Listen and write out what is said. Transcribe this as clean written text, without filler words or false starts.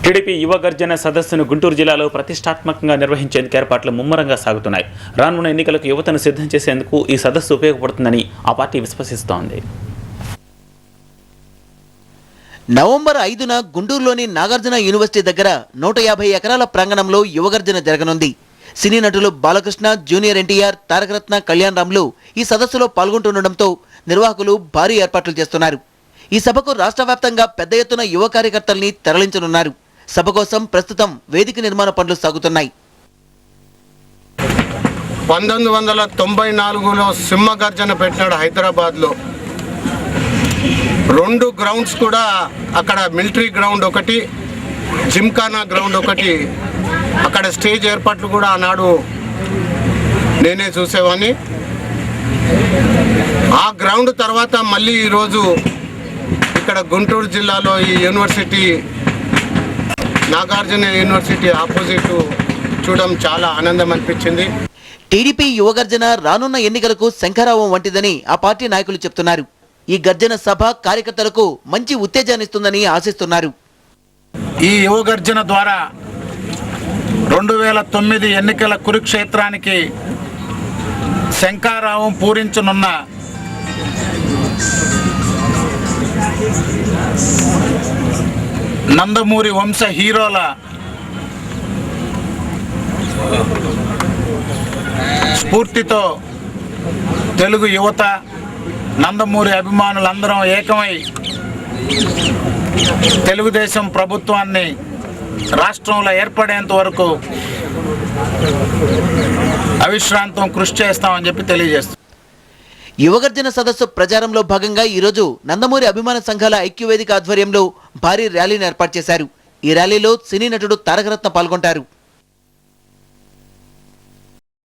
TDP యువ గర్జన సదస్సును గుంటూరు జిల్లాలో ప్రతిష్టాత్మకంగా నిర్వహించేందుకు ఏర్పాట్లు ముమ్మరంగా సాగుతున్నాయి. రానున్న ఎన్నికలకు యువతను సిద్ధం చేసేందుకు ఈ సదస్సు ఉపయోగపడుతుందని ఆ పార్టీ విశ్వసిస్తోంది. నవంబర్ 5న గుంటూరులోని నాగార్జున యూనివర్సిటీ దగ్గర 150 ఎకరాల ప్రాంగణంలో యువగర్జన జరగనుంది. సినీ నటులు బాలకృష్ణ, జూనియర్ ఎన్టీఆర్, తారకరత్న, కళ్యాణ్ రామ్లు ఈ సదస్సులో పాల్గొంటుండటంతో నిర్వాహకులు భారీ ఏర్పాట్లు చేస్తున్నారు. ఈ సభకు రాష్ట్ర వ్యాప్తంగా పెద్ద ఎత్తున యువ కార్యకర్తల్ని తరలించనున్నారు. సభ కోసం ప్రస్తుతం వేదిక నిర్మాణ పనులు సాగుతున్నాయి. 1994లో సింహగర్జన పెట్టినాడు హైదరాబాద్లో. 2 గ్రౌండ్స్ కూడా అక్కడ మిలిటరీ గ్రౌండ్ ఒకటి, జిమ్ఖానా గ్రౌండ్ ఒకటి, అక్కడ స్టేజ్ ఏర్పాట్లు కూడా ఆనాడు నేనే చూసేవాడిని. ఆ గ్రౌండ్ తర్వాత మళ్ళీ ఈరోజు ఇక్కడ గుంటూరు జిల్లాలో ఈ యూనివర్సిటీ నాగార్జున యూనివర్సిటీ ఆపోజిట్ చూడడం చాలా ఆనందం అనిపించింది. టీడీపీ యువగర్జన రానున్న ఎన్నికలకు శంఖారావం వంటిదని ఆ పార్టీ నాయకులు చెప్తున్నారు. ఈ గర్జన సభ కార్యకర్తలకు మంచి ఉత్తేజాన్నిస్తుందని ఆశిస్తున్నారు. ఈ యువగర్జన ద్వారా 2009 ఎన్నికల కురుక్షేత్రానికి శంఖారావం పూరించనున్న నందమూరి వంశ హీరోల స్ఫూర్తితో తెలుగు యువత, నందమూరి అభిమానులందరం ఏకమై తెలుగుదేశం ప్రభుత్వాన్ని రాష్ట్రంలో ఏర్పడేంత వరకు అవిశ్రాంతం కృషి చేస్తామని చెప్పి తెలియజేస్తాం. యువగర్జన సదస్సు ప్రచారంలో భాగంగా ఈరోజు నందమూరి అభిమాన సంఘాల ఐక్యవేదిక ఆధ్వర్యంలో భారీ ర్యాలీని ఏర్పాటు చేశారు. ఈ ర్యాలీలో సినీ నటుడు తారకరత్న పాల్గొంటారు.